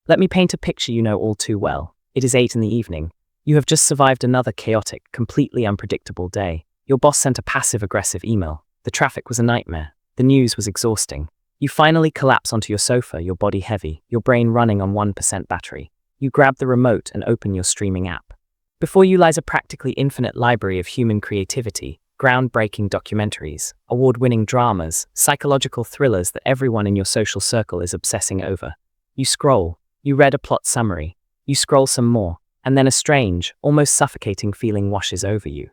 Let me paint a picture you know all too well. It is 8 in the evening. You have just survived another chaotic, completely unpredictable day. Your boss sent a passive-aggressive email. The traffic was a nightmare. The news was exhausting. You finally collapse onto your sofa, your body heavy, your brain running on 1% battery. You grab the remote and open your streaming app. Before you lies a practically infinite library of human creativity, groundbreaking documentaries, award-winning dramas, psychological thrillers that everyone in your social circle is obsessing over. You scroll. You read a plot summary. You scroll some more, and then a strange, almost suffocating feeling washes over you.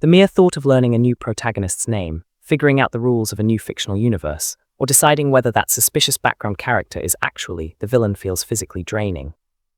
The mere thought of learning a new protagonist's name, figuring out the rules of a new fictional universe, or deciding whether that suspicious background character is actually the villain feels physically draining.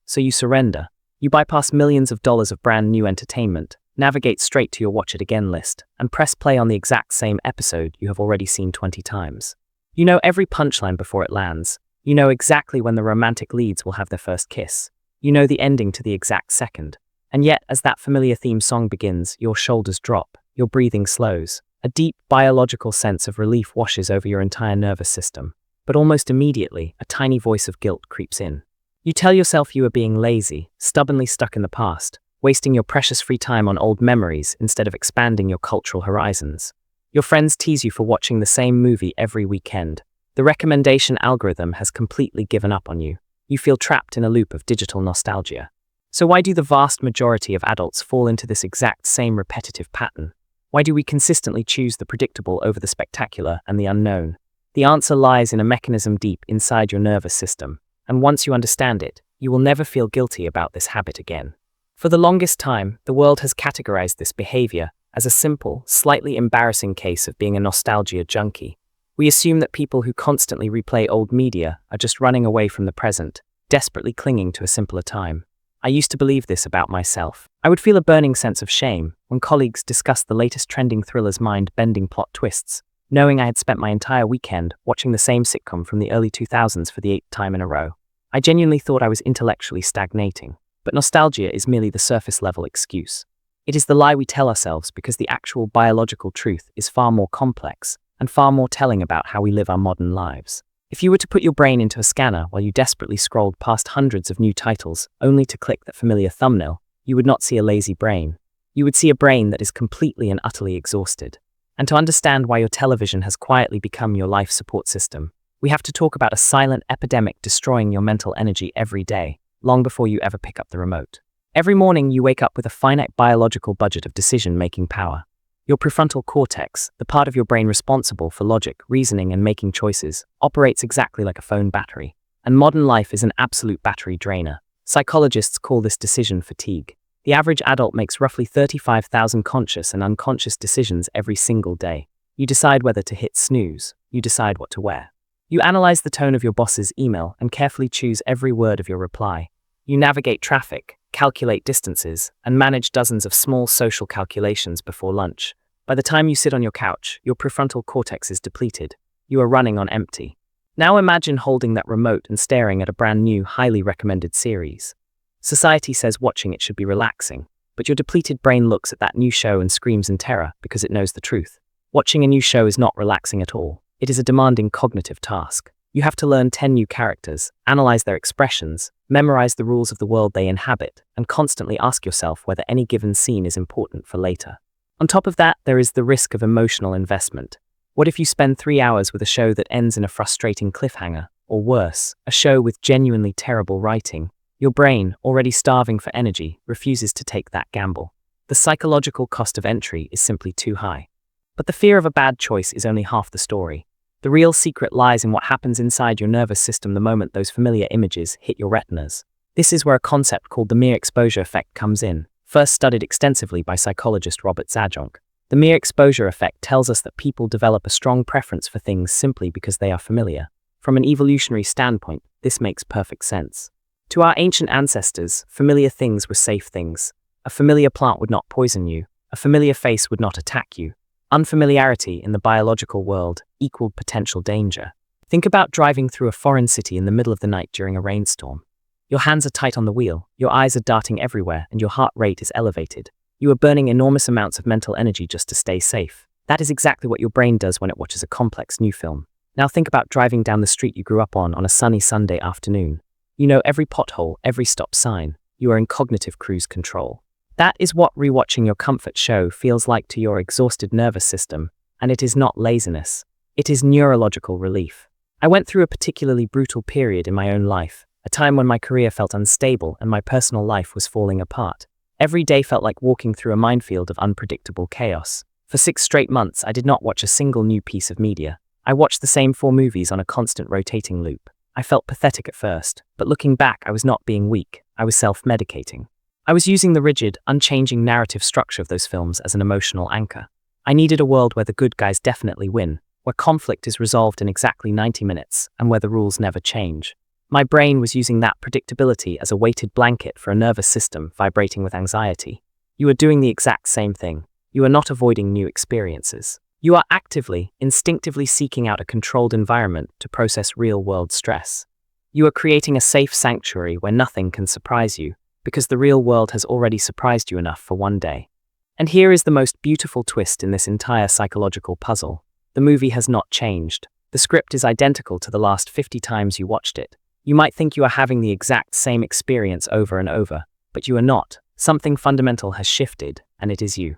So you surrender. You bypass millions of dollars of brand new entertainment, navigate straight to your watch it again list, and press play on the exact same episode you have already seen 20 times. You know every punchline before it lands. You know exactly when the romantic leads will have their first kiss. You know the ending to the exact second. And yet, as that familiar theme song begins, your shoulders drop, your breathing slows. A deep, biological sense of relief washes over your entire nervous system. But almost immediately, a tiny voice of guilt creeps in. You tell yourself you are being lazy, stubbornly stuck in the past, wasting your precious free time on old memories instead of expanding your cultural horizons. Your friends tease you for watching the same movie every weekend. The recommendation algorithm has completely given up on you. You feel trapped in a loop of digital nostalgia. So why do the vast majority of adults fall into this exact same repetitive pattern? Why do we consistently choose the predictable over the spectacular and the unknown? The answer lies in a mechanism deep inside your nervous system, and once you understand it, you will never feel guilty about this habit again. For the longest time, the world has categorized this behavior as a simple, slightly embarrassing case of being a nostalgia junkie. We assume that people who constantly replay old media are just running away from the present, desperately clinging to a simpler time. I used to believe this about myself. I would feel a burning sense of shame when colleagues discussed the latest trending thriller's mind-bending plot twists, knowing I had spent my entire weekend watching the same sitcom from the early 2000s for the 8th time in a row. I genuinely thought I was intellectually stagnating, but nostalgia is merely the surface-level excuse. It is the lie we tell ourselves because the actual biological truth is far more complex and far more telling about how we live our modern lives. If you were to put your brain into a scanner while you desperately scrolled past hundreds of new titles only to click that familiar thumbnail, you would not see a lazy brain. You would see a brain that is completely and utterly exhausted. And to understand why your television has quietly become your life support system, we have to talk about a silent epidemic destroying your mental energy every day, long before you ever pick up the remote. Every morning you wake up with a finite biological budget of decision-making power. Your prefrontal cortex, the part of your brain responsible for logic, reasoning, and making choices, operates exactly like a phone battery. And modern life is an absolute battery drainer. Psychologists call this decision fatigue. The average adult makes roughly 35,000 conscious and unconscious decisions every single day. You decide whether to hit snooze. You decide what to wear. You analyze the tone of your boss's email and carefully choose every word of your reply. You navigate traffic, calculate distances, and manage dozens of small social calculations before lunch. By the time you sit on your couch, your prefrontal cortex is depleted. You are running on empty. Now imagine holding that remote and staring at a brand new, highly recommended series. Society says watching it should be relaxing, but your depleted brain looks at that new show and screams in terror because it knows the truth. Watching a new show is not relaxing at all. It is a demanding cognitive task. You have to learn 10 new characters, analyze their expressions, memorize the rules of the world they inhabit, and constantly ask yourself whether any given scene is important for later. On top of that, there is the risk of emotional investment. What if you spend 3 hours with a show that ends in a frustrating cliffhanger, or worse, a show with genuinely terrible writing? Your brain, already starving for energy, refuses to take that gamble. The psychological cost of entry is simply too high. But the fear of a bad choice is only half the story. The real secret lies in what happens inside your nervous system the moment those familiar images hit your retinas. This is where a concept called the mere exposure effect comes in, first studied extensively by psychologist Robert Zajonc. The mere exposure effect tells us that people develop a strong preference for things simply because they are familiar. From an evolutionary standpoint, this makes perfect sense. To our ancient ancestors, familiar things were safe things. A familiar plant would not poison you. A familiar face would not attack you. Unfamiliarity in the biological world equaled potential danger. Think about driving through a foreign city in the middle of the night during a rainstorm. Your hands are tight on the wheel, your eyes are darting everywhere, and your heart rate is elevated. You are burning enormous amounts of mental energy just to stay safe. That is exactly what your brain does when it watches a complex new film. Now think about driving down the street you grew up on a sunny Sunday afternoon. You know every pothole, every stop sign. You are in cognitive cruise control. That is what rewatching your comfort show feels like to your exhausted nervous system, and it is not laziness. It is neurological relief. I went through a particularly brutal period in my own life, a time when my career felt unstable and my personal life was falling apart. Every day felt like walking through a minefield of unpredictable chaos. For 6 straight months, I did not watch a single new piece of media. I watched the same 4 movies on a constant rotating loop. I felt pathetic at first, but looking back, I was not being weak. I was self-medicating. I was using the rigid, unchanging narrative structure of those films as an emotional anchor. I needed a world where the good guys definitely win, where conflict is resolved in exactly 90 minutes, and where the rules never change. My brain was using that predictability as a weighted blanket for a nervous system vibrating with anxiety. You are doing the exact same thing. You are not avoiding new experiences. You are actively, instinctively seeking out a controlled environment to process real-world stress. You are creating a safe sanctuary where nothing can surprise you, because the real world has already surprised you enough for one day. And here is the most beautiful twist in this entire psychological puzzle. The movie has not changed. The script is identical to the last 50 times you watched it. You might think you are having the exact same experience over and over, but you are not. Something fundamental has shifted, and it is you.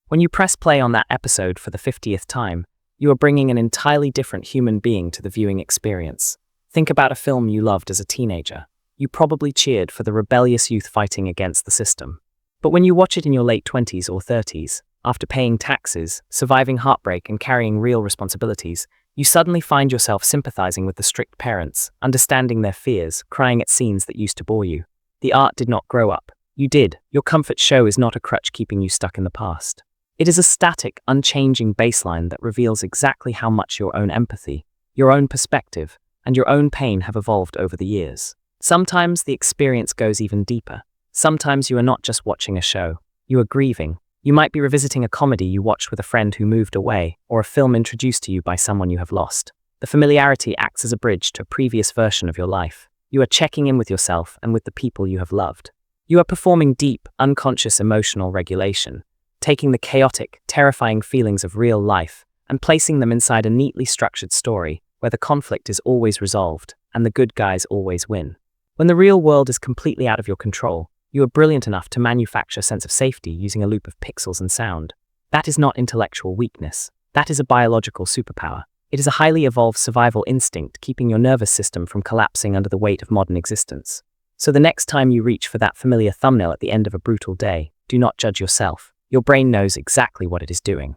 When you press play on that episode for the 50th time, you are bringing an entirely different human being to the viewing experience. Think about a film you loved as a teenager. You probably cheered for the rebellious youth fighting against the system. But when you watch it in your late 20s or 30s, after paying taxes, surviving heartbreak, and carrying real responsibilities, you suddenly find yourself sympathizing with the strict parents, understanding their fears, crying at scenes that used to bore you. The art did not grow up. You did. Your comfort show is not a crutch keeping you stuck in the past. It is a static, unchanging baseline that reveals exactly how much your own empathy, your own perspective, and your own pain have evolved over the years. Sometimes the experience goes even deeper. Sometimes you are not just watching a show, you are grieving. You might be revisiting a comedy you watched with a friend who moved away, or a film introduced to you by someone you have lost. The familiarity acts as a bridge to a previous version of your life. You are checking in with yourself and with the people you have loved. You are performing deep, unconscious emotional regulation, taking the chaotic, terrifying feelings of real life and placing them inside a neatly structured story where the conflict is always resolved and the good guys always win. When the real world is completely out of your control, you are brilliant enough to manufacture a sense of safety using a loop of pixels and sound. That is not intellectual weakness. That is a biological superpower. It is a highly evolved survival instinct keeping your nervous system from collapsing under the weight of modern existence. So the next time you reach for that familiar thumbnail at the end of a brutal day, do not judge yourself. Your brain knows exactly what it is doing.